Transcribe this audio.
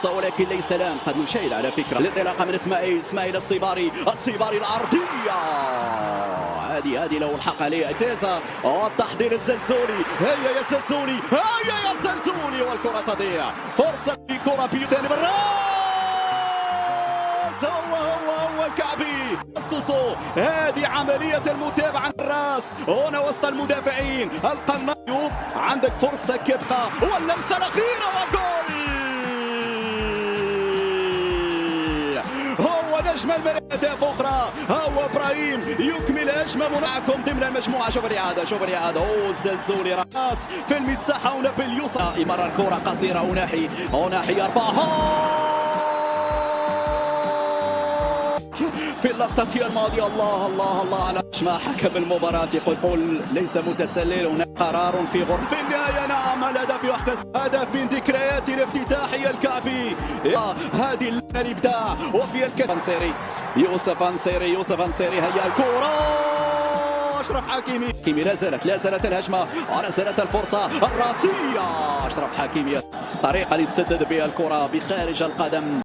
ولكن ليس الآن. قد نشاهد على فكرة الانطلاقة من اسماعيل الصباري العرضية. هذه لو الحق عليه تيزا والتحضير الزلزولي. هيا يا زلزولي والكرة تضيع. فرصة بكرة ثاني بالراس. هو الكعبي السوسو. هذه عملية المتابعة عن الراس هنا وسط المدافعين. القنايوب عندك فرصة كبقى واللمسة الأخيرة وجول. هو نجم المريض أخرى. هو إبراهيم يكمل هجمة معكم ضمن المجموعة. شوف الإعادة. الزلزولي راس في المساحة هنا باليسرى. مرة الكرة قصيرة. أوناحي يرفعها في اللقطة الماضية. الله على ما حكم المباراة. يقول ليس متسلل. هناك قرار في غرفة. في النهاية نعم الهدف يحتسب. هدف من ذكريات الافتتاحية الكعبي. هذه الإبداع وفي الكاس. يوسف أنصيري. هيا الكرة. أشرف حكيمي. لا زالت الهجمة ولا زالت الفرصة الراسية. أشرف حكيمي الطريقة اللي سدد بها الكرة بخارج القدم.